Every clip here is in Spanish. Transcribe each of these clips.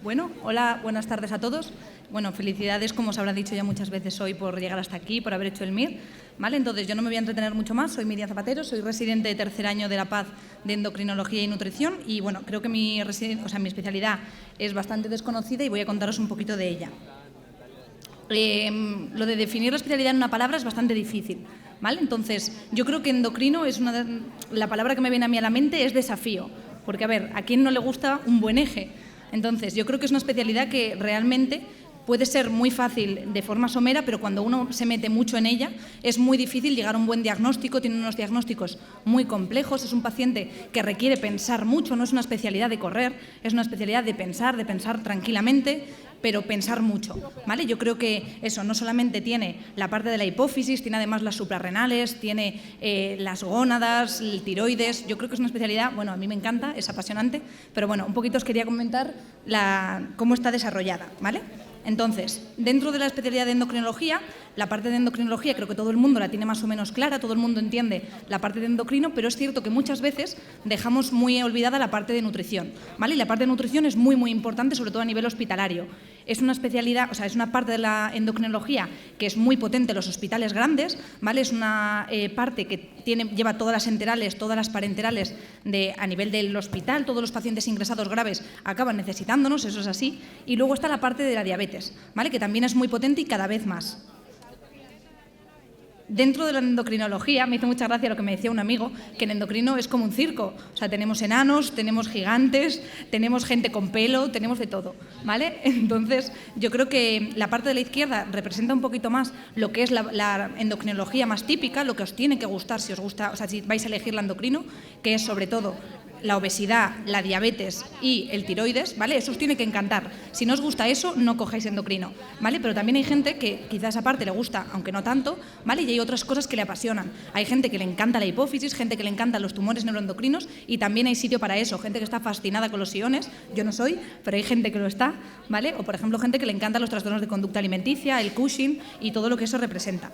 Bueno, hola, buenas tardes a todos. Bueno, felicidades, como os habrá dicho ya muchas veces hoy, por llegar hasta aquí, por haber hecho el MIR. ¿Vale? Entonces, yo no me voy a entretener mucho más. Soy Miriam Zapatero, soy residente de tercer año de la PAZ de Endocrinología y Nutrición y, bueno, creo que mi especialidad es bastante desconocida y voy a contaros un poquito de ella. Lo de definir la especialidad en una palabra es bastante difícil, ¿vale? Entonces, yo creo que endocrino es la palabra que me viene a mí a la mente es desafío, porque, a ver, ¿a quién no le gusta un buen eje? Entonces, yo creo que es una especialidad que realmente puede ser muy fácil de forma somera, pero cuando uno se mete mucho en ella es muy difícil llegar a un buen diagnóstico. Tiene unos diagnósticos muy complejos, es un paciente que requiere pensar mucho, no es una especialidad de correr, es una especialidad de pensar tranquilamente, pero pensar mucho, ¿vale? Yo creo que eso no solamente tiene la parte de la hipófisis, tiene además las suprarrenales, tiene las gónadas, el tiroides. Yo creo que es una especialidad, bueno, a mí me encanta, es apasionante, pero bueno, un poquito os quería comentar cómo está desarrollada, ¿vale? Entonces, dentro de la especialidad de endocrinología, la parte de endocrinología creo que todo el mundo la tiene más o menos clara, todo el mundo entiende la parte de endocrino, pero es cierto que muchas veces dejamos muy olvidada la parte de nutrición, ¿vale? Y la parte de nutrición es muy, muy importante, sobre todo a nivel hospitalario. Es una especialidad, o sea, es una parte de la endocrinología que es muy potente en los hospitales grandes, ¿vale? Es una parte que lleva todas las enterales, todas las parenterales a nivel del hospital. Todos los pacientes ingresados graves acaban necesitándonos, eso es así. Y luego está la parte de la diabetes, ¿vale? Que también es muy potente y cada vez más. Dentro de la endocrinología, me hizo mucha gracia lo que me decía un amigo, que en endocrino es como un circo. O sea, tenemos enanos, tenemos gigantes, tenemos gente con pelo, tenemos de todo, ¿vale? Entonces, yo creo que la parte de la izquierda representa un poquito más lo que es la endocrinología más típica, lo que os tiene que gustar si os gusta, o sea, si vais a elegir la endocrino, que es sobre todo la obesidad, la diabetes y el tiroides, ¿vale? Eso os tiene que encantar. Si no os gusta eso, no cojáis endocrino, ¿vale? Pero también hay gente que quizás aparte le gusta, aunque no tanto, ¿vale? Y hay otras cosas que le apasionan. Hay gente que le encanta la hipófisis, gente que le encantan los tumores neuroendocrinos y también hay sitio para eso. Gente que está fascinada con los iones, yo no soy, pero hay gente que lo está, ¿vale? O, por ejemplo, gente que le encantan los trastornos de conducta alimenticia, el Cushing y todo lo que eso representa.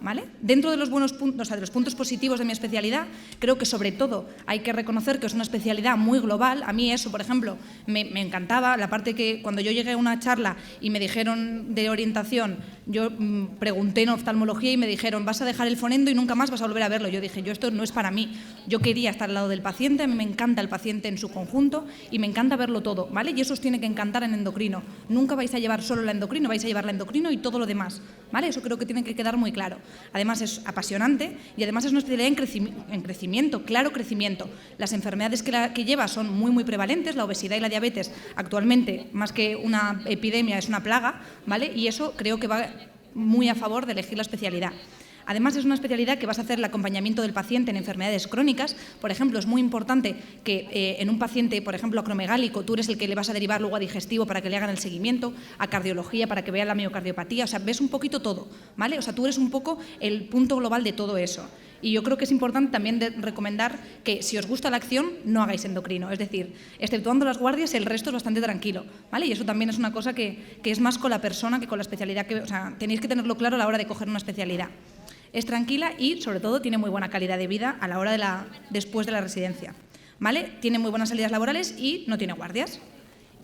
¿Vale? Dentro de los buenos puntos, o sea, de los puntos positivos de mi especialidad, creo que sobre todo hay que reconocer que es una especialidad muy global. A mí eso, por ejemplo, me encantaba. La parte que cuando yo llegué a una charla y me dijeron de orientación, yo pregunté en oftalmología y me dijeron, vas a dejar el fonendo y nunca más vas a volver a verlo. Yo dije, esto no es para mí. Yo quería estar al lado del paciente, a mí me encanta el paciente en su conjunto y me encanta verlo todo, ¿vale? Y eso os tiene que encantar en endocrino. Nunca vais a llevar solo la endocrino, vais a llevar la endocrino y todo lo demás, ¿vale? Eso creo que tiene que quedar muy claro. Además es apasionante y además es una especialidad en crecimiento, claro crecimiento. Las enfermedades que lleva son muy, muy prevalentes. La obesidad y la diabetes actualmente, más que una epidemia, es una plaga, ¿vale? Y eso creo que va muy a favor de elegir la especialidad. Además, es una especialidad que vas a hacer el acompañamiento del paciente en enfermedades crónicas. Por ejemplo, es muy importante que en un paciente, por ejemplo, acromegálico, tú eres el que le vas a derivar luego a digestivo para que le hagan el seguimiento, a cardiología para que vean la miocardiopatía. O sea, ves un poquito todo, ¿vale? O sea, tú eres un poco el punto global de todo eso. Y yo creo que es importante también recomendar que si os gusta la acción, no hagáis endocrino. Es decir, exceptuando las guardias, el resto es bastante tranquilo, ¿vale? Y eso también es una cosa que es más con la persona que con la especialidad. O sea, tenéis que tenerlo claro a la hora de coger una especialidad. Es tranquila y, sobre todo, tiene muy buena calidad de vida a la hora después de la residencia, ¿vale? Tiene muy buenas salidas laborales y no tiene guardias.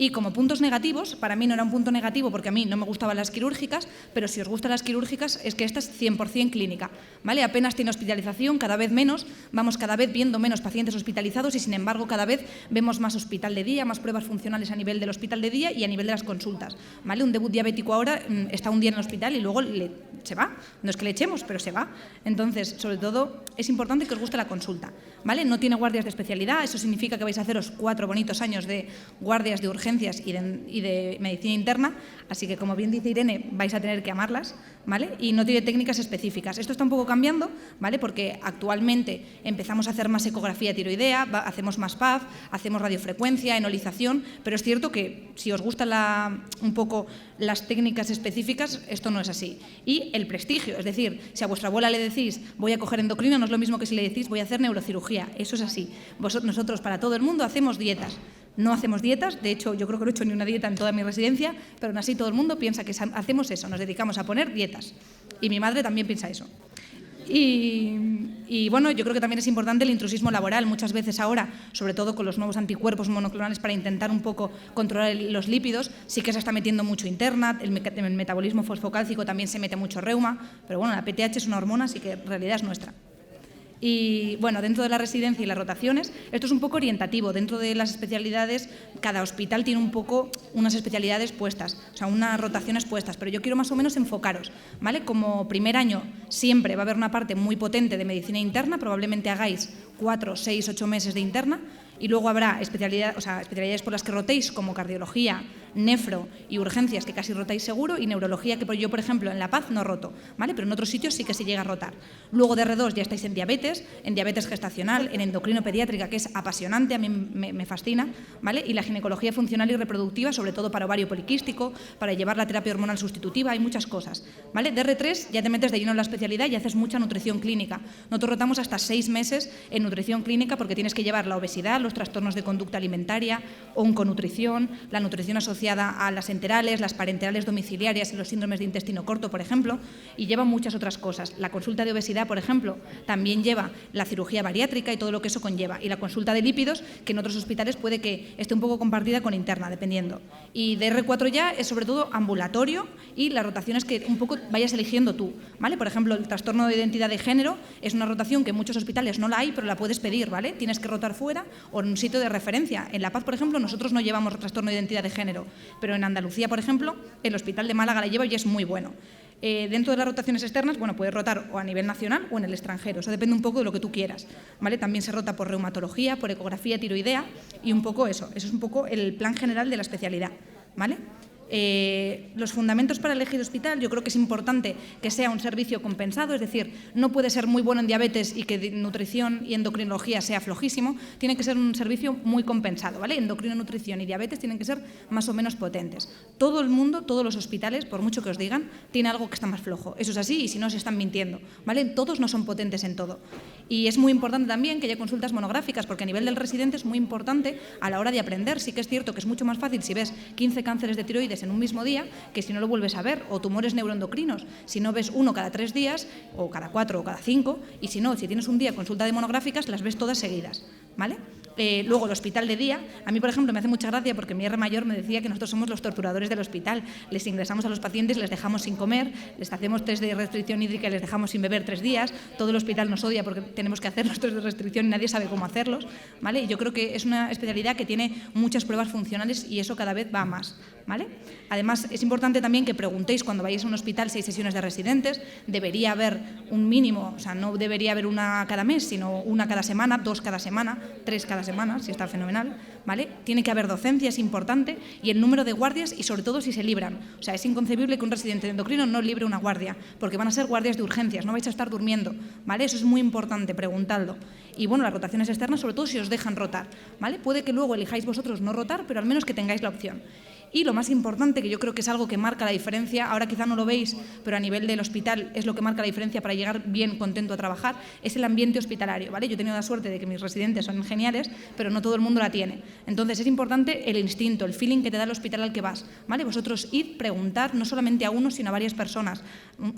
Y como puntos negativos, para mí no era un punto negativo porque a mí no me gustaban las quirúrgicas, pero si os gustan las quirúrgicas es que esta es 100% clínica, ¿vale? Apenas tiene hospitalización, cada vez menos, vamos cada vez viendo menos pacientes hospitalizados y sin embargo cada vez vemos más hospital de día, más pruebas funcionales a nivel del hospital de día y a nivel de las consultas, ¿vale? Un debut diabético ahora está un día en el hospital y luego se va, no es que le echemos, pero se va. Entonces, sobre todo, es importante que os guste la consulta, ¿vale? No tiene guardias de especialidad, eso significa que vais a haceros 4 bonitos años de guardias de urgencia y de medicina interna, así que, como bien dice Irene, vais a tener que amarlas, ¿vale? Y no tiene técnicas específicas. Esto está un poco cambiando, ¿vale? Porque actualmente empezamos a hacer más ecografía tiroidea, hacemos más PAF, hacemos radiofrecuencia, enolización, pero es cierto que si os gustan un poco las técnicas específicas, esto no es así. Y el prestigio, es decir, si a vuestra abuela le decís voy a coger endocrino, no es lo mismo que si le decís voy a hacer neurocirugía. Eso es así. Nosotros, para todo el mundo, hacemos dietas. No hacemos dietas, de hecho yo creo que no he hecho ni una dieta en toda mi residencia, pero aún así todo el mundo piensa que hacemos eso, nos dedicamos a poner dietas. Y mi madre también piensa eso. Y bueno, yo creo que también es importante el intrusismo laboral. Muchas veces ahora, sobre todo con los nuevos anticuerpos monoclonales para intentar un poco controlar los lípidos, sí que se está metiendo mucho interna, el metabolismo fosfocálcico también se mete mucho reuma, pero bueno, la PTH es una hormona, así que en realidad es nuestra. Y bueno, dentro de la residencia y las rotaciones, esto es un poco orientativo. Dentro de las especialidades, cada hospital tiene un poco unas especialidades puestas, o sea, unas rotaciones puestas, pero yo quiero más o menos enfocaros, ¿vale? Como primer año siempre va a haber una parte muy potente de medicina interna, probablemente hagáis 4, 6, 8 meses de interna, y luego habrá especialidades por las que rotéis, como cardiología, nefro y urgencias, que casi rotáis seguro, y neurología, que yo, por ejemplo, en La Paz no roto, ¿vale? Pero en otros sitios sí que se llega a rotar. Luego de R2 ya estáis en diabetes gestacional, en endocrino pediátrica, que es apasionante, a mí me fascina, ¿vale? Y la ginecología funcional y reproductiva, sobre todo para ovario poliquístico, para llevar la terapia hormonal sustitutiva, hay muchas cosas, ¿vale? De R3 ya te metes de lleno en la especialidad y haces mucha nutrición clínica. Nosotros rotamos hasta 6 meses en nutrición clínica porque tienes que llevar la obesidad, los trastornos de conducta alimentaria, onconutrición, la nutrición asociada a las enterales, las parenterales domiciliarias y los síndromes de intestino corto, por ejemplo, y lleva muchas otras cosas. La consulta de obesidad, por ejemplo, también lleva la cirugía bariátrica y todo lo que eso conlleva, y la consulta de lípidos, que en otros hospitales puede que esté un poco compartida con interna, dependiendo. Y de R4 ya es sobre todo ambulatorio y las rotaciones que un poco vayas eligiendo tú, ¿vale? Por ejemplo, el trastorno de identidad de género es una rotación que en muchos hospitales no la hay, pero la puedes pedir, ¿vale? Tienes que rotar fuera o en un sitio de referencia. En La Paz, por ejemplo, nosotros no llevamos trastorno de identidad de género, pero en Andalucía, por ejemplo, el Hospital de Málaga la lleva y es muy bueno. Dentro de las rotaciones externas, bueno, puedes rotar o a nivel nacional o en el extranjero, eso depende un poco de lo que tú quieras, ¿vale? También se rota por reumatología, por ecografía tiroidea y un poco eso es un poco el plan general de la especialidad, ¿vale? Los fundamentos para elegir hospital, yo creo que es importante que sea un servicio compensado, es decir, no puede ser muy bueno en diabetes y que nutrición y endocrinología sea flojísimo, tiene que ser un servicio muy compensado, ¿vale? Endocrino, nutrición y diabetes tienen que ser más o menos potentes. Todo el mundo, todos los hospitales, por mucho que os digan, tiene algo que está más flojo. Eso es así y si no, se están mintiendo, ¿vale? Todos no son potentes en todo. Y es muy importante también que haya consultas monográficas, porque a nivel del residente es muy importante a la hora de aprender. Sí que es cierto que es mucho más fácil si ves 15 cánceres de tiroides en un mismo día que si no lo vuelves a ver, o tumores neuroendocrinos, si no ves uno cada 3 días, o cada 4 o cada 5, y si no, si tienes un día consulta de monográficas, las ves todas seguidas, ¿vale? Luego el hospital de día, a mí por ejemplo me hace mucha gracia porque mi R mayor me decía que nosotros somos los torturadores del hospital, les ingresamos a los pacientes, les dejamos sin comer, les hacemos test de restricción hídrica y les dejamos sin beber 3 días, todo el hospital nos odia porque tenemos que hacer los test de restricción y nadie sabe cómo hacerlos, ¿vale? Y yo creo que es una especialidad que tiene muchas pruebas funcionales y eso cada vez va más, ¿vale? Además es importante también que preguntéis cuando vayáis a un hospital si hay sesiones de residentes, debería haber un mínimo, o sea, no debería haber una cada mes, sino una cada semana, 2 cada semana, 3 cada semana, si está fenomenal, ¿vale? Tiene que haber docencia, es importante, y el número de guardias y sobre todo si se libran. O sea, es inconcebible que un residente de endocrino no libre una guardia, porque van a ser guardias de urgencias, no vais a estar durmiendo, ¿vale? Eso es muy importante, preguntadlo. Y bueno, las rotaciones externas, sobre todo si os dejan rotar, ¿vale? Puede que luego elijáis vosotros no rotar, pero al menos que tengáis la opción. Y lo más importante, que yo creo que es algo que marca la diferencia, ahora quizá no lo veis, pero a nivel del hospital es lo que marca la diferencia para llegar bien contento a trabajar, es el ambiente hospitalario, ¿vale? Yo he tenido la suerte de que mis residentes son geniales, pero no todo el mundo la tiene. Entonces es importante el instinto, el feeling que te da el hospital al que vas, ¿vale? Vosotros id, preguntad, no solamente a uno, sino a varias personas.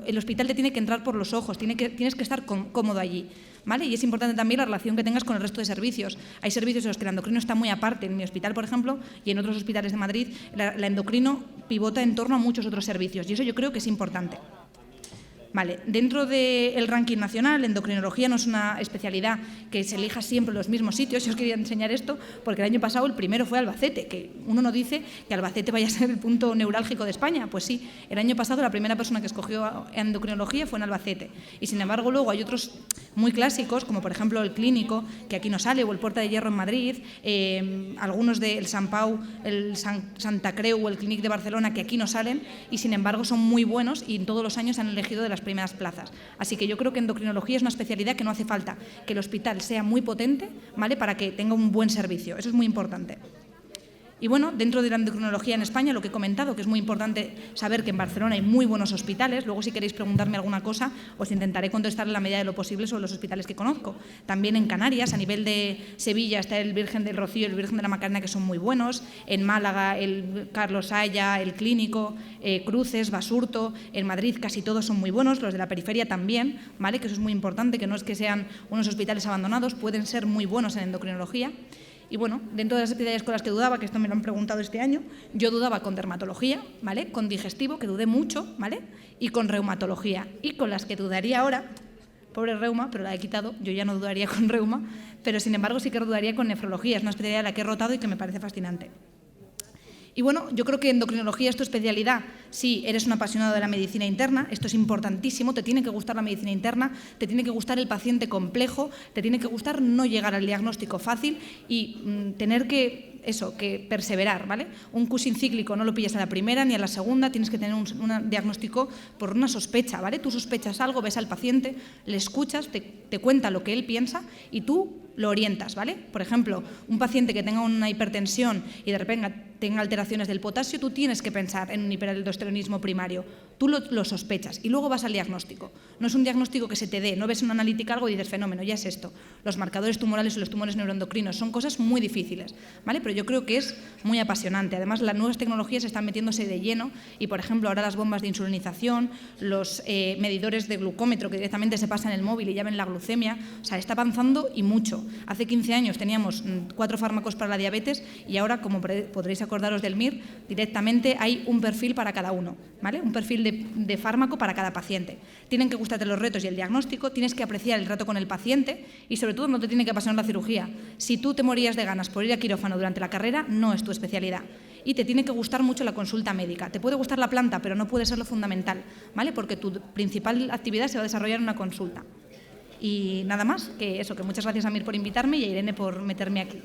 El hospital te tiene que entrar por los ojos, tienes que estar cómodo allí, ¿vale? Y es importante también la relación que tengas con el resto de servicios. Hay servicios en los que el endocrino está muy aparte, en mi hospital, por ejemplo, y en otros hospitales de Madrid, la endocrino pivota en torno a muchos otros servicios, y eso yo creo que es importante. Vale, dentro del ranking nacional, endocrinología no es una especialidad que se elija siempre en los mismos sitios. Yo os quería enseñar esto porque el año pasado el primero fue Albacete, que uno no dice que Albacete vaya a ser el punto neurálgico de España. Pues sí, el año pasado la primera persona que escogió endocrinología fue en Albacete. Y sin embargo luego hay otros muy clásicos, como por ejemplo el Clínico, que aquí no sale, o el Puerta de Hierro en Madrid, algunos del Sant Pau, el Santa Creu o el Clínic de Barcelona, que aquí no salen y sin embargo son muy buenos y todos los años han elegido de las primeras plazas. Así que yo creo que endocrinología es una especialidad que no hace falta que el hospital sea muy potente, ¿vale?, para que tenga un buen servicio. Eso es muy importante. Y bueno, dentro de la endocrinología en España, lo que he comentado, que es muy importante saber que en Barcelona hay muy buenos hospitales. Luego, si queréis preguntarme alguna cosa, os intentaré contestar en la medida de lo posible sobre los hospitales que conozco. También en Canarias, a nivel de Sevilla, está el Virgen del Rocío y el Virgen de la Macarena, que son muy buenos. En Málaga, el Carlos Haya, el Clínico, Cruces, Basurto. En Madrid casi todos son muy buenos, los de la periferia también, ¿vale? Que eso es muy importante, que no es que sean unos hospitales abandonados, pueden ser muy buenos en endocrinología. Y bueno, dentro de las especialidades con las que dudaba, que esto me lo han preguntado este año, yo dudaba con dermatología, ¿vale? Con digestivo, que dudé mucho, ¿vale? Y con reumatología. Y con las que dudaría ahora, pobre reuma, pero la he quitado, yo ya no dudaría con reuma, pero sin embargo sí que dudaría con nefrología, es una especialidad de la que he rotado y que me parece fascinante. Y bueno, yo creo que endocrinología es tu especialidad si eres un apasionado de la medicina interna. Esto es importantísimo, te tiene que gustar la medicina interna, te tiene que gustar el paciente complejo, te tiene que gustar no llegar al diagnóstico fácil y tener que perseverar, ¿vale? Un Cushing cíclico no lo pillas a la primera ni a la segunda, tienes que tener un diagnóstico por una sospecha, ¿vale? Tú sospechas algo, ves al paciente, le escuchas, te cuenta lo que él piensa y tú lo orientas, ¿vale? Por ejemplo, un paciente que tenga una hipertensión y de repente tenga alteraciones del potasio, tú tienes que pensar en un hiperaldosteronismo primario. Tú lo sospechas y luego vas al diagnóstico. No es un diagnóstico que se te dé, no ves una analítica algo y dices, fenómeno, ya es esto. Los marcadores tumorales y los tumores neuroendocrinos son cosas muy difíciles, ¿vale? Pero yo creo que es muy apasionante. Además, las nuevas tecnologías están metiéndose de lleno y, por ejemplo, ahora las bombas de insulinización, los medidores de glucómetro que directamente se pasan en el móvil y ya ven la glucemia, o sea, está avanzando y mucho. Hace 15 años teníamos 4 fármacos para la diabetes y ahora, como podréis acordaros del MIR, directamente hay un perfil para cada uno, ¿vale? Un perfil de fármaco para cada paciente. Tienen que gustarte los retos y el diagnóstico, tienes que apreciar el trato con el paciente y, sobre todo, no te tiene que apasionar la cirugía. Si tú te morías de ganas por ir a quirófano durante la carrera, no es tu especialidad. Y te tiene que gustar mucho la consulta médica. Te puede gustar la planta, pero no puede ser lo fundamental, ¿vale? Porque tu principal actividad se va a desarrollar en una consulta. Y nada más, que muchas gracias a Mir por invitarme y a Irene por meterme aquí.